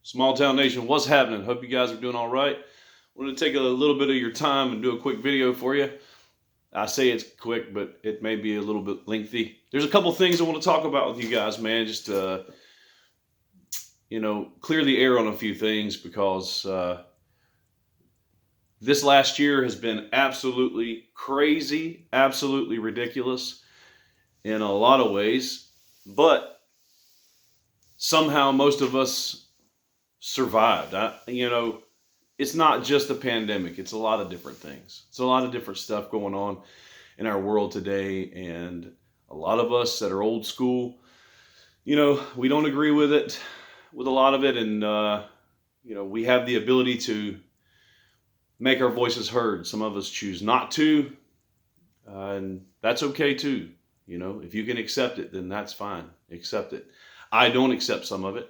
Small Town Nation, what's happening? Hope you guys are doing all right. I want to take a little bit of your time and do a quick video for you. I say it's quick, but it may be a little bit lengthy. There's a couple things I want to talk about with you guys, man. Just to, clear the air on a few things because this last year has been absolutely crazy, absolutely ridiculous in a lot of ways. But somehow most of us survived. It's not just a pandemic. It's a lot of different things. It's a lot of different stuff going on in our world today. And a lot of us that are old school, we don't agree with a lot of it. And, we have the ability to make our voices heard. Some of us choose not to. And that's okay too. If you can accept it, then that's fine. Accept it. I don't accept some of it.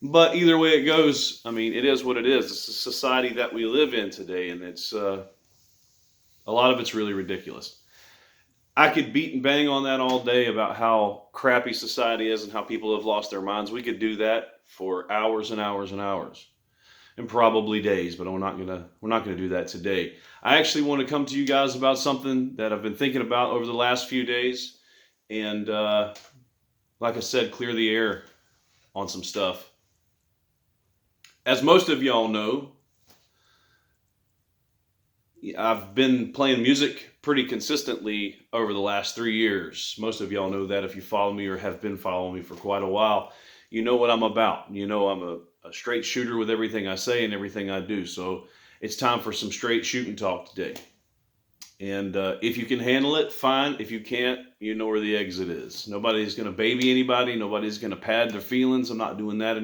But either way it goes, it is what it is. It's the society that we live in today, and it's a lot of it's really ridiculous. I could beat and bang on that all day about how crappy society is and how people have lost their minds. We could do that for hours and hours and hours, and probably days. But we're not gonna do that today. I actually want to come to you guys about something that I've been thinking about over the last few days, and like I said, clear the air on some stuff. As most of y'all know, I've been playing music pretty consistently over the last 3 years. Most of y'all know that if you follow me or have been following me for quite a while. You know what I'm about. I'm a straight shooter with everything I say and everything I do. So it's time for some straight shooting talk today. And if you can handle it, fine. If you can't, you know where the exit is. Nobody's going to baby anybody. Nobody's going to pad their feelings. I'm not doing that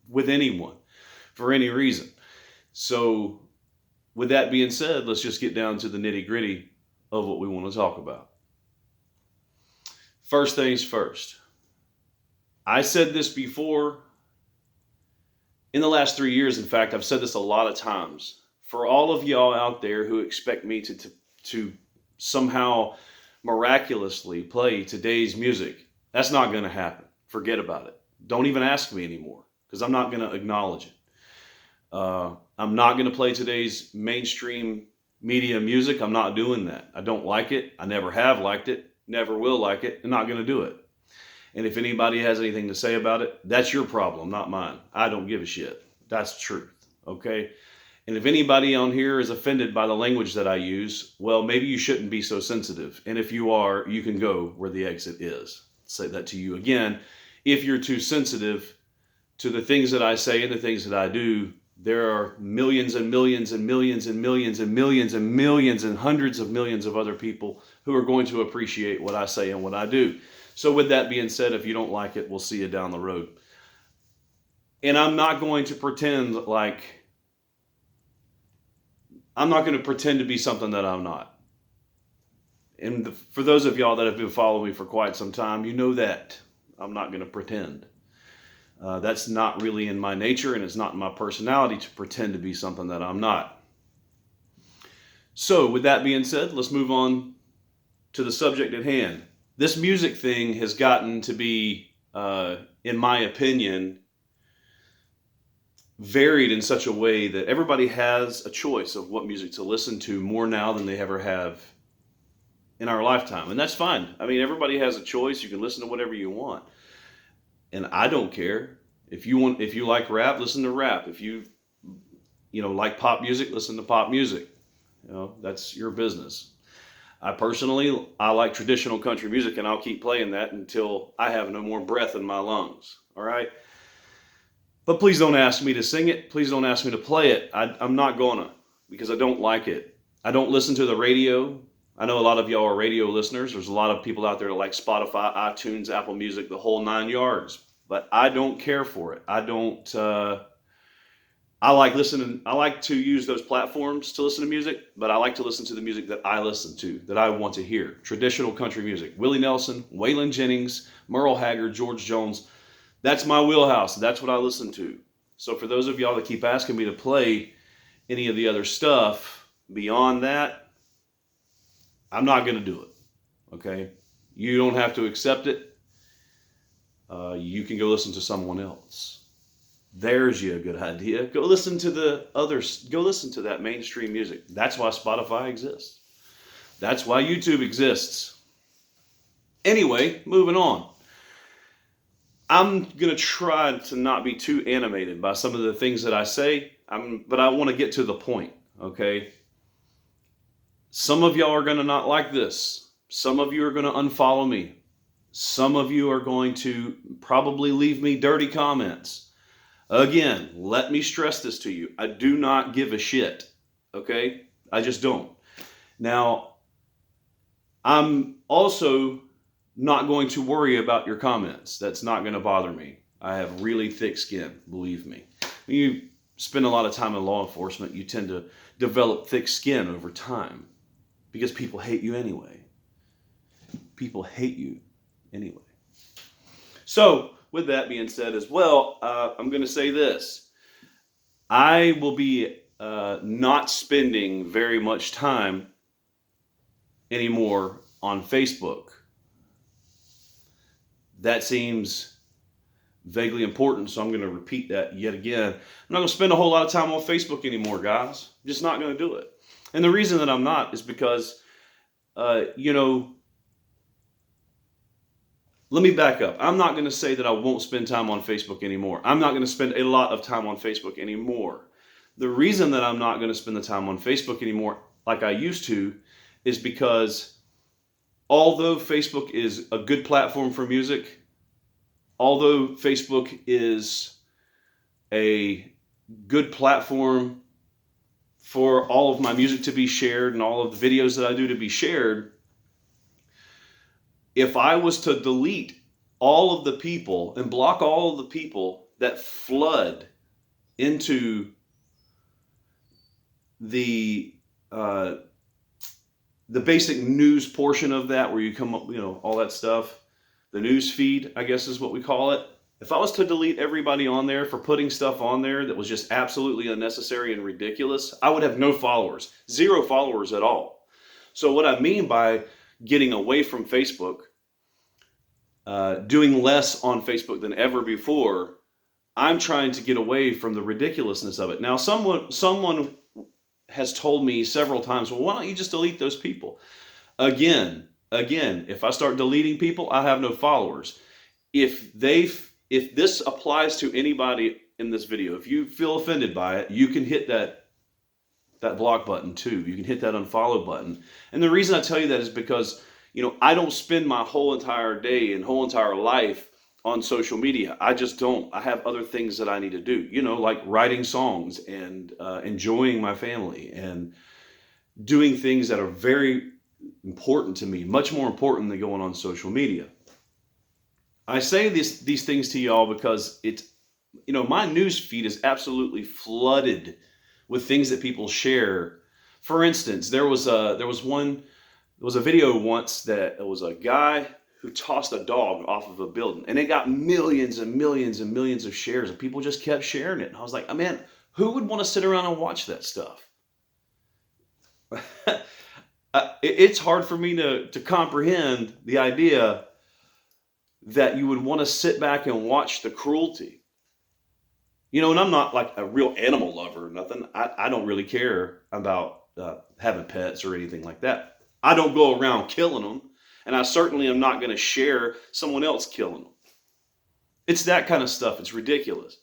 with anyone for any reason. So with that being said, let's just get down to the nitty gritty of what we want to talk about. First things first. I said this before. In the last 3 years, in fact, I've said this a lot of times. For all of y'all out there who expect me to somehow miraculously play today's music, that's not going to happen. Forget about it. Don't even ask me anymore because I'm not going to acknowledge it. I'm not going to play today's mainstream media music. I'm not doing that. I don't like it. I never have liked it. Never will like it. I'm not going to do it. And if anybody has anything to say about it, that's your problem, not mine. I don't give a shit. That's truth. Okay? And if anybody on here is offended by the language that I use, well, maybe you shouldn't be so sensitive. And if you are, you can go where the exit is. I'll say that to you again. If you're too sensitive to the things that I say and the things that I do, there are millions and millions and millions and millions and millions and millions and hundreds of millions of other people who are going to appreciate what I say and what I do. So with that being said, if you don't like it, we'll see you down the road. And I'm not going to pretend to be something that I'm not. And for those of y'all that have been following me for quite some time, you know that I'm not going to pretend. That's not really in my nature, and it's not in my personality to pretend to be something that I'm not. So with that being said, let's move on to the subject at hand. This music thing has gotten to be, in my opinion, varied in such a way that everybody has a choice of what music to listen to more now than they ever have in our lifetime. And that's fine. Everybody has a choice. You can listen to whatever you want. And I don't care. If you like rap, listen to rap. If you like pop music, listen to pop music. That's your business. I like traditional country music, and I'll keep playing that until I have no more breath in my lungs. All right? But please don't ask me to sing it. Please don't ask me to play it. I'm not gonna, because I don't like it. I don't listen to the radio. I know a lot of y'all are radio listeners. There's a lot of people out there that like Spotify, iTunes, Apple Music, the whole 9 yards. But I don't care for it. I like to use those platforms to listen to music, but I like to listen to the music that I listen to, that I want to hear. Traditional country music. Willie Nelson, Waylon Jennings, Merle Haggard, George Jones. That's my wheelhouse. That's what I listen to. So for those of y'all that keep asking me to play any of the other stuff beyond that, I'm not going to do it. Okay? You don't have to accept it. You can go listen to someone else. There's you a good idea. Go listen to the others. Go listen to that mainstream music. That's why Spotify exists. That's why YouTube exists. Anyway, moving on. I'm going to try to not be too animated by some of the things that I say, but I want to get to the point, okay? Some of y'all are going to not like this. Some of you are going to unfollow me. Some of you are going to probably leave me dirty comments. Again, let me stress this to you. I do not give a shit, okay? I just don't. Now, I'm also not going to worry about your comments. That's not going to bother me. I have really thick skin, believe me. When you spend a lot of time in law enforcement, you tend to develop thick skin over time because people hate you anyway. People hate you anyway. So, with that being said as well, I'm going to say this. I will be not spending very much time anymore on Facebook. That seems vaguely important, so I'm going to repeat that yet again. I'm not going to spend a whole lot of time on Facebook anymore, guys. I'm just not going to do it. And the reason that I'm not is because, let me back up. I'm not going to say that I won't spend time on Facebook anymore. I'm not going to spend a lot of time on Facebook anymore. The reason that I'm not going to spend the time on Facebook anymore like I used to is because although Facebook is a good platform for music, although Facebook is a good platform for all of my music to be shared and all of the videos that I do to be shared, if I was to delete all of the people and block all of the people that flood into the basic news portion of that, where you come up, all that stuff, the news feed, I guess is what we call it. If I was to delete everybody on there for putting stuff on there that was just absolutely unnecessary and ridiculous, I would have no followers, 0 followers at all. So what I mean by getting away from Facebook, doing less on Facebook than ever before, I'm trying to get away from the ridiculousness of it. Now, someone has told me several times, well, why don't you just delete those people? Again, if I start deleting people, I have no followers. If this applies to anybody in this video, if you feel offended by it, you can hit that block button too. You can hit that unfollow button. And the reason I tell you that is because, I don't spend my whole entire day and whole entire life on social media. I just don't. I have other things that I need to do, like writing songs and enjoying my family and doing things that are very important to me, much more important than going on social media. I say these things to y'all because it's, my news feed is absolutely flooded with things that people share. For instance, there was a video once that it was a guy who tossed a dog off of a building, and it got millions and millions and millions of shares, and people just kept sharing it. And I was like, man, who would want to sit around and watch that stuff? It's hard for me to comprehend the idea that you would want to sit back and watch the cruelty. And I'm not like a real animal lover or nothing. I don't really care about having pets or anything like that. I don't go around killing them, and I certainly am not going to share someone else killing them. It's that kind of stuff. It's ridiculous.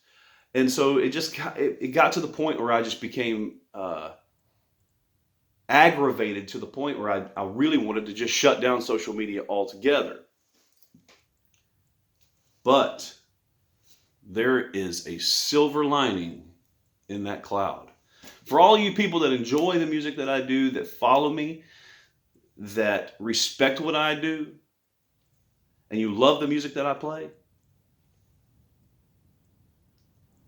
And so it got to the point where I just became aggravated to the point where I really wanted to just shut down social media altogether. But there is a silver lining in that cloud. For all you people that enjoy the music that I do, that follow me, that respect what I do, and you love the music that I play,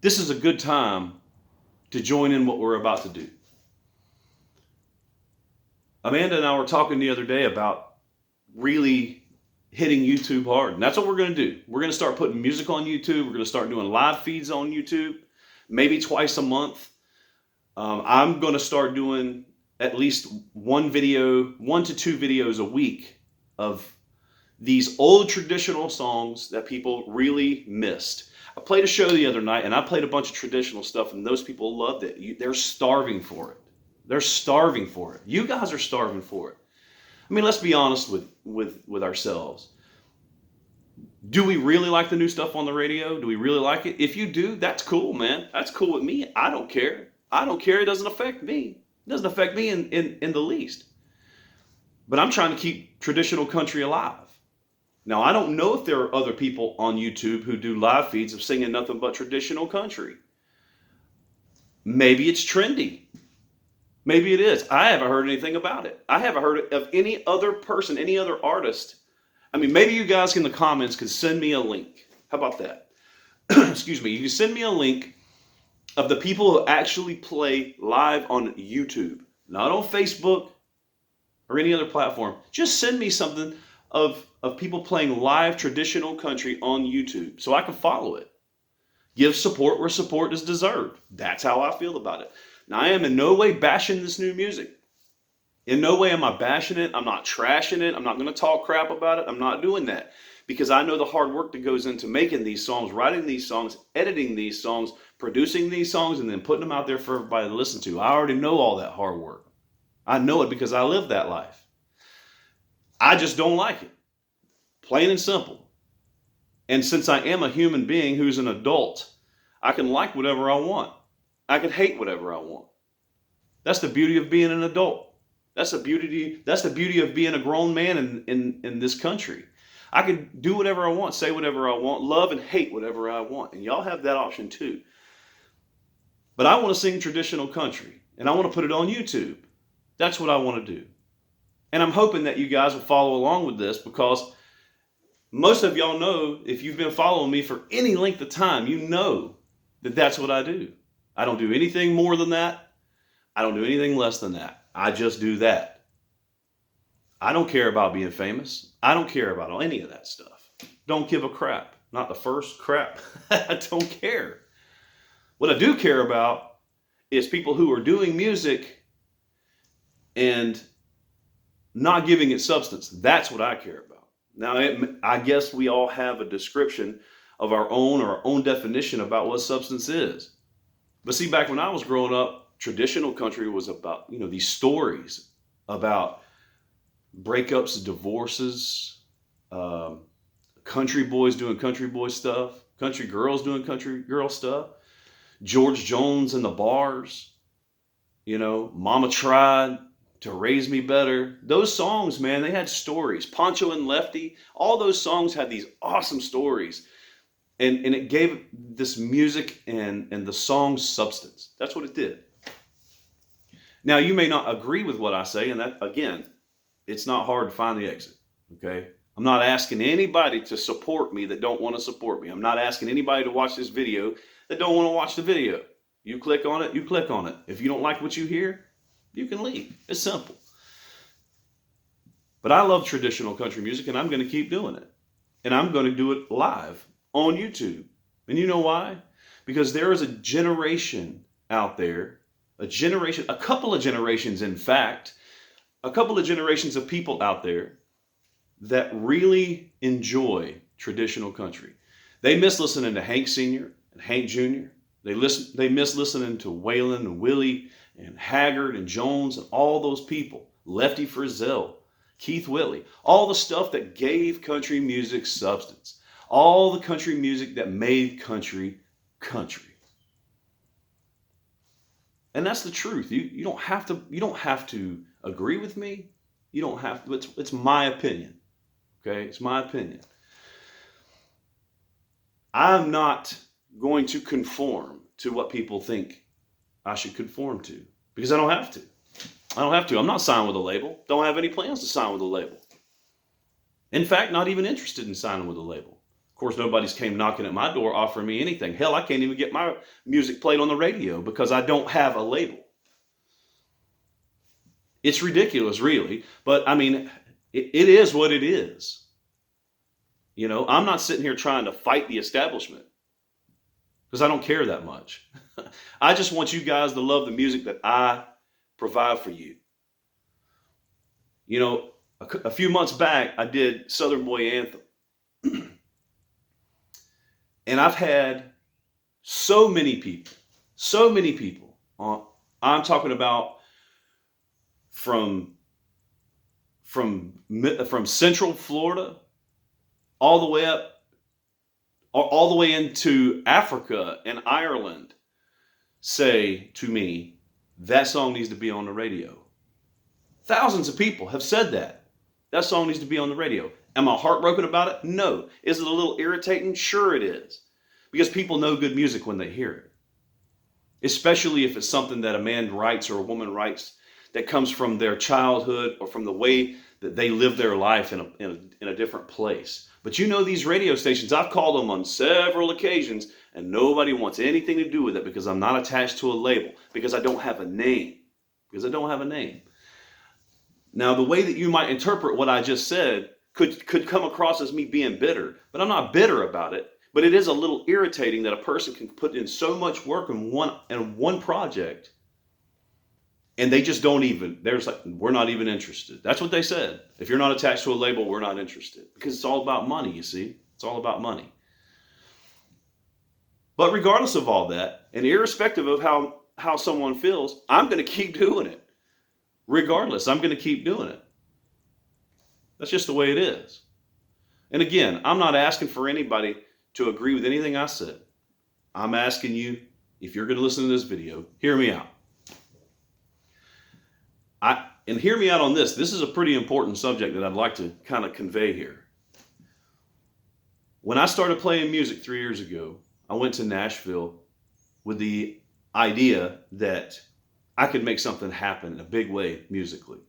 this is a good time to join in what we're about to do. Amanda and I were talking the other day about really hitting YouTube hard. And that's what we're going to do. We're going to start putting music on YouTube. We're going to start doing live feeds on YouTube, maybe twice a month. I'm going to start doing at least 1 to 2 videos a week of these old traditional songs that people really missed. I played a show the other night, and I played a bunch of traditional stuff, and those people loved it. They're starving for it. They're starving for it. You guys are starving for it. I mean, let's be honest with ourselves. Do we really like the new stuff on the radio? Do we really like it? If you do, that's cool, man. That's cool with me. I don't care. I don't care. It doesn't affect me. It doesn't affect me in the least. But I'm trying to keep traditional country alive. Now, I don't know if there are other people on YouTube who do live feeds of singing nothing but traditional country. Maybe it's trendy. Maybe it is. I haven't heard anything about it. I haven't heard of any other person, any other artist. I mean, maybe you guys in the comments could send me a link. How about that? Excuse me. You can send me a link of the people who actually play live on YouTube, not on Facebook or any other platform. Just send me something of people playing live traditional country on YouTube so I can follow it. Give support where support is deserved. That's how I feel about it. Now, I am in no way bashing this new music. In no way am I bashing it. I'm not trashing it. I'm not going to talk crap about it. I'm not doing that because I know the hard work that goes into making these songs, writing these songs, editing these songs, producing these songs, and then putting them out there for everybody to listen to. I already know all that hard work. I know it because I live that life. I just don't like it. Plain and simple. And since I am a human being who's an adult, I can like whatever I want. I can hate whatever I want. That's the beauty of being an adult. That's the beauty of being a grown man in this country. I can do whatever I want, say whatever I want, love and hate whatever I want. And y'all have that option too. But I want to sing traditional country and I want to put it on YouTube. That's what I want to do. And I'm hoping that you guys will follow along with this because most of y'all know, if you've been following me for any length of time, you know that that's what I do. I don't do anything more than that. I don't do anything less than that. I just do that. I don't care about being famous. I don't care about any of that stuff. Don't give a crap. Not the first crap. I don't care. What I do care about is people who are doing music and not giving it substance. That's what I care about. Now, I guess we all have a description of our own definition about what substance is. But see, back when I was growing up, traditional country was about, these stories about breakups, divorces, country boys doing country boy stuff, country girls doing country girl stuff, George Jones in the bars, Mama Tried to Raise Me Better. Those songs, man, they had stories. Poncho and Lefty, all those songs had these awesome stories. And it gave this music and the song substance. That's what it did. Now, you may not agree with what I say, and that, again, it's not hard to find the exit, okay? I'm not asking anybody to support me that don't want to support me. I'm not asking anybody to watch this video that don't want to watch the video. You click on it, you click on it. If you don't like what you hear, you can leave. It's simple. But I love traditional country music, and I'm going to keep doing it. And I'm going to do it live on YouTube. And you know why? Because there is a generation out there, a couple of generations, in fact, a couple of generations of people out there that really enjoy traditional country. They miss listening to Hank Sr. and Hank Jr. They miss listening to Waylon and Willie and Haggard and Jones and all those people, Lefty Frizzell, Keith Whitley, all the stuff that gave country music substance, all the country music that made country country. And that's the truth. You don't have to agree with me. You don't have to. It's my opinion. Okay? It's my opinion. I'm not going to conform to what people think I should conform to because I don't have to. I'm not signed with a label. Don't have any plans to sign with a label. In fact, not even interested in signing with a label. Of course, nobody's came knocking at my door offering me anything. Hell, I can't even get my music played on the radio because I don't have a label. It's ridiculous, really. But I mean, it is what it is. I'm not sitting here trying to fight the establishment because I don't care that much. I just want you guys to love the music that I provide for you. A few months back, I did Southern Boy Anthem. And I've had so many people. I'm talking about from Central Florida all the way up, all the way into Africa and Ireland, say to me, that song needs to be on the radio. Thousands of people have said that. That song needs to be on the radio. Am I heartbroken about it? No. Is it a little irritating? Sure it is. Because people know good music when they hear it. Especially if it's something that a man writes or a woman writes that comes from their childhood or from the way that they live their life in a different place. But you know, these radio stations, I've called them on several occasions, and nobody wants anything to do with it because I'm not attached to a label, because I don't have a name. Now, the way that you might interpret what I just said could come across as me being bitter, but I'm not bitter about it. But it is a little irritating that a person can put in so much work in one project, and they just don't even, there's like, we're not even interested. That's what they said. If you're not attached to a label, we're not interested. Because it's all about money, you see. It's all about money. But regardless of all that, and irrespective of how someone feels, I'm going to keep doing it. Regardless, I'm going to keep doing it. That's just the way it is. And again, I'm not asking for anybody to agree with anything I said. I'm asking you, if you're going to listen to this video, hear me out. And hear me out on this. This is a pretty important subject that I'd like to kind of convey here. When I started playing music 3 years ago, I went to Nashville with the idea that I could make something happen in a big way musically.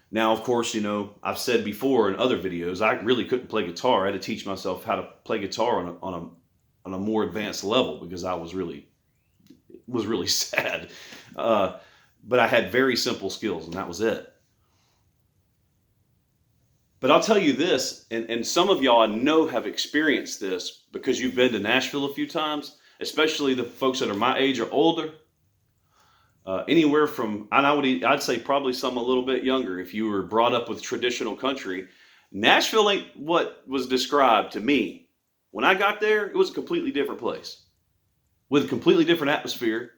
Now, of course, you know, I've said before in other videos, I really couldn't play guitar. I had to teach myself how to play guitar on a more advanced level because I was really sad. But I had very simple skills, and that was it. But I'll tell you this, and some of y'all I know have experienced this because you've been to Nashville a few times, especially the folks that are my age or older. Anywhere from, and I'd say probably some a little bit younger if you were brought up with traditional country. Nashville ain't what was described to me. When I got there, it was a completely different place with a completely different atmosphere,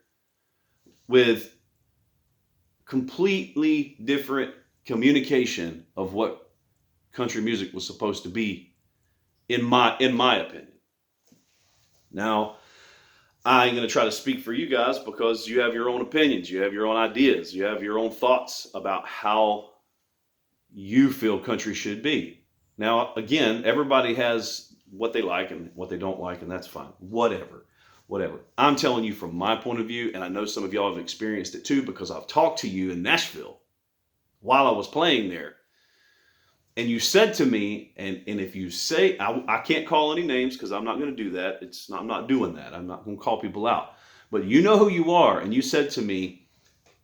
with completely different communication of what country music was supposed to be, in my opinion. Now, I ain't going to try to speak for you guys because you have your own opinions, you have your own ideas, you have your own thoughts about how you feel country should be. Now, again, everybody has what they like and what they don't like, and that's fine. Whatever. I'm telling you from my point of view, and I know some of y'all have experienced it too because I've talked to you in Nashville while I was playing there. And you said to me, and if you say, I can't call any names because I'm not going to do that. I'm not doing that. I'm not going to call people out. But you know who you are. And you said to me,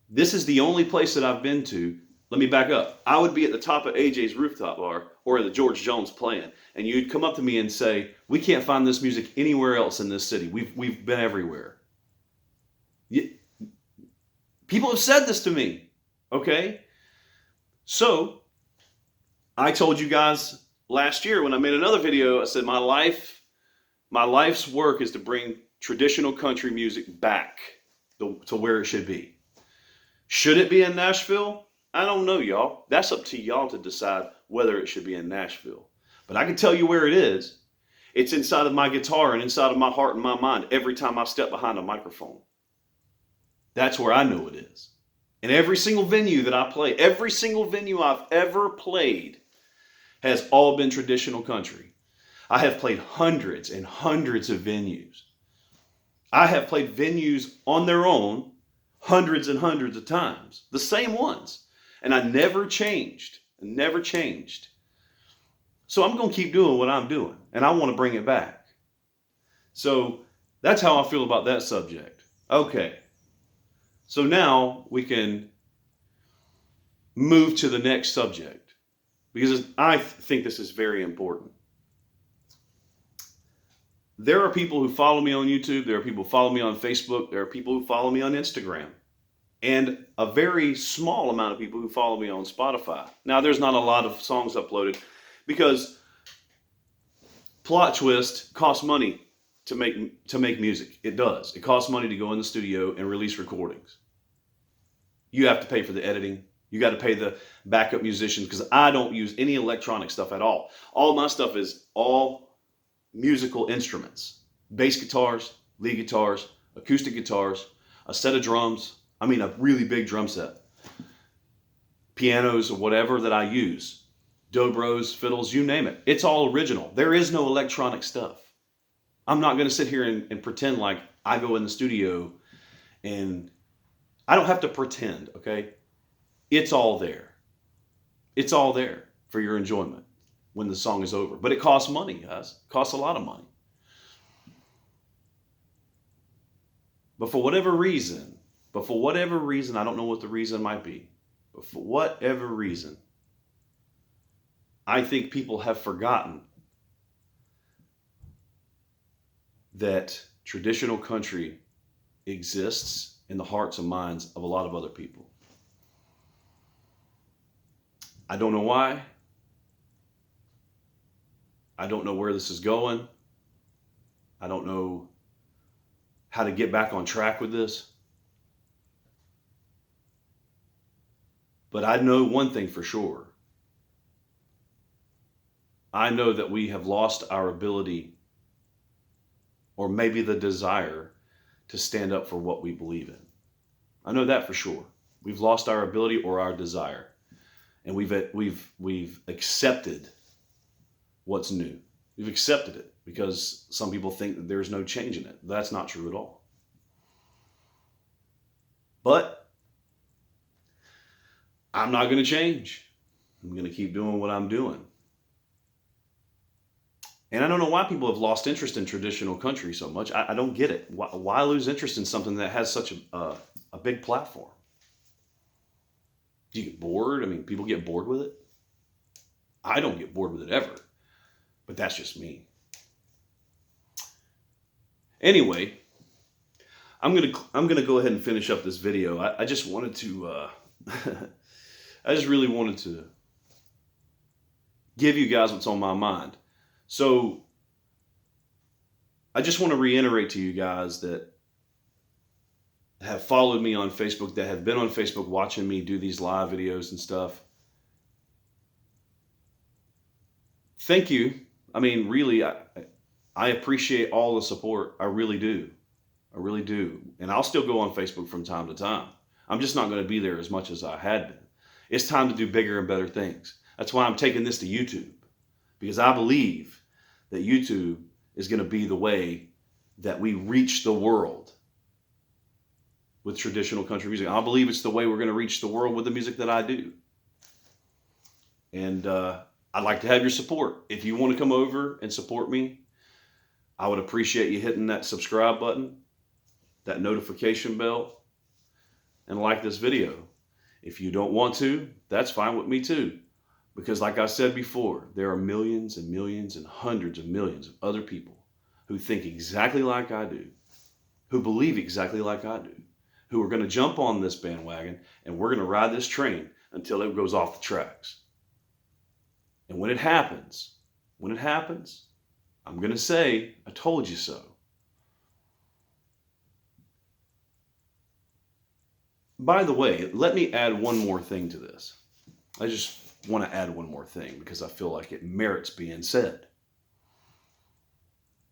this is the only place that I've been to. Let me back up. I would be at the top of AJ's Rooftop Bar or the George Jones playing. And you'd come up to me and say, we can't find this music anywhere else in this city. We've been everywhere. People have said this to me. Okay? So, I told you guys last year when I made another video, I said my life's work is to bring traditional country music back to where it should be. Should it be in Nashville? I don't know, y'all. That's up to y'all to decide whether it should be in Nashville. But I can tell you where it is. It's inside of my guitar and inside of my heart and my mind every time I step behind a microphone. That's where I know it is. And every single venue that I play, every single venue I've ever played has all been traditional country. I have played hundreds and hundreds of venues. I have played venues on their own hundreds and hundreds of times, the same ones. And I never changed. So I'm going to keep doing what I'm doing, and I want to bring it back. So that's how I feel about that subject. Okay. So now we can move to the next subject, because I think this is very important. There are people who follow me on YouTube. There are people who follow me on Facebook. There are people who follow me on Instagram. And a very small amount of people who follow me on Spotify. Now, there's not a lot of songs uploaded because plot twist costs money to make music. It does. It costs money to go in the studio and release recordings. You have to pay for the editing. You got to pay the backup musicians, because I don't use any electronic stuff at all. All my stuff is all musical instruments: bass guitars, lead guitars, acoustic guitars, a set of drums. I mean, a really big drum set, pianos or whatever that I use, dobros, fiddles, you name it. It's all original. There is no electronic stuff. I'm not going to sit here and pretend like I go in the studio, and I don't have to pretend, okay? It's all there. It's all there for your enjoyment when the song is over. But it costs money, guys. It costs a lot of money. But for whatever reason, I don't know what the reason might be, but for whatever reason, I think people have forgotten that traditional country exists in the hearts and minds of a lot of other people. I don't know why. I don't know where this is going. I don't know how to get back on track with this. But I know one thing for sure. I know that we have lost our ability, or maybe the desire, to stand up for what we believe in. I know that for sure. We've lost our ability or our desire. And we've accepted what's new. We've accepted it because some people think that there's no change in it. That's not true at all. But I'm not going to change. I'm going to keep doing what I'm doing. And I don't know why people have lost interest in traditional country so much. I don't get it. Why lose interest in something that has such a big platform? Do you get bored? I mean, people get bored with it. I don't get bored with it ever, but that's just me. Anyway, I'm gonna go ahead and finish up this video. I just wanted to, I just really wanted to give you guys what's on my mind. So I just want to reiterate to you guys that have followed me on Facebook, that have been on Facebook watching me do these live videos and stuff. Thank you. I mean, really, I appreciate all the support. I really do. I really do. And I'll still go on Facebook from time to time. I'm just not going to be there as much as I had been. It's time to do bigger and better things. That's why I'm taking this to YouTube, because I believe that YouTube is going to be the way that we reach the world with traditional country music. I believe it's the way we're going to reach the world with the music that I do. And I'd like to have your support. If you want to come over and support me, I would appreciate you hitting that subscribe button, that notification bell, and like this video. If you don't want to, that's fine with me too. Because like I said before, there are millions and millions and hundreds of millions of other people who think exactly like I do, who believe exactly like I do, who are going to jump on this bandwagon, and we're going to ride this train until it goes off the tracks. And when it happens, I'm going to say, I told you so. By the way, let me add one more thing to this. I just want to add one more thing because I feel like it merits being said.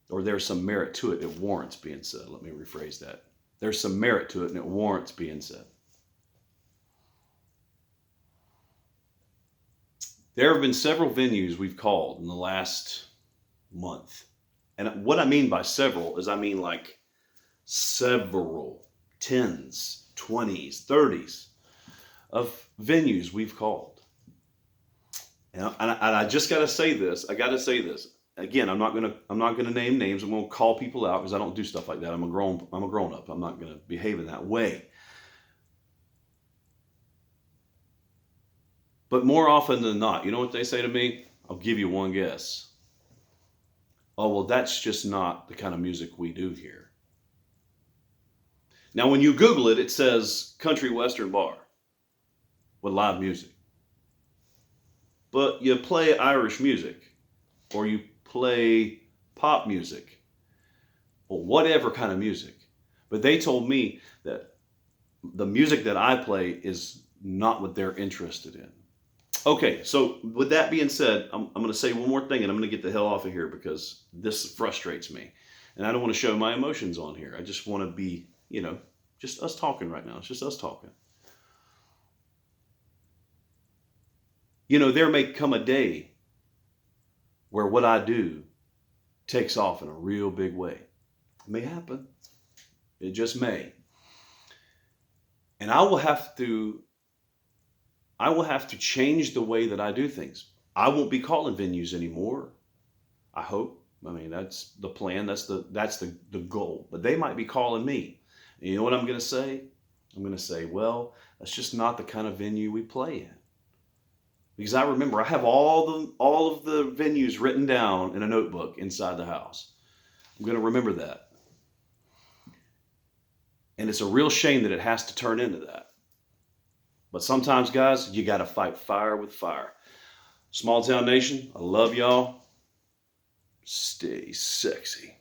Or there's some merit to it. It warrants being said. Let me rephrase that. There's some merit to it and it warrants being said. There have been several venues we've called in the last month. And what I mean by several is I mean like several, 10s, 20s, 30s of venues we've called. And I just got to say this. I got to say this. Again, I'm not gonna name names. I'm gonna call people out because I don't do stuff like that. I'm a grown up. I'm not gonna behave in that way. But more often than not, you know what they say to me? I'll give you one guess. Oh, well, that's just not the kind of music we do here. Now, when you Google it, it says country western bar with live music. But you play Irish music or you play pop music or whatever kind of music. But they told me that the music that I play is not what they're interested in. Okay, so with that being said, I'm going to say one more thing and I'm going to get the hell off of here because this frustrates me. And I don't want to show my emotions on here. I just want to be, just us talking right now. It's just us talking. There may come a day where what I do takes off in a real big way. It may happen. It just may. And I will have to change the way that I do things. I won't be calling venues anymore. I hope. I mean, that's the plan. That's the goal. But they might be calling me. And you know what I'm going to say? I'm going to say, well, that's just not the kind of venue we play in. Because I remember I have all of the venues written down in a notebook inside the house. I'm going to remember that. And it's a real shame that it has to turn into that. But sometimes, guys, you got to fight fire with fire. Small Town Nation, I love y'all. Stay sexy.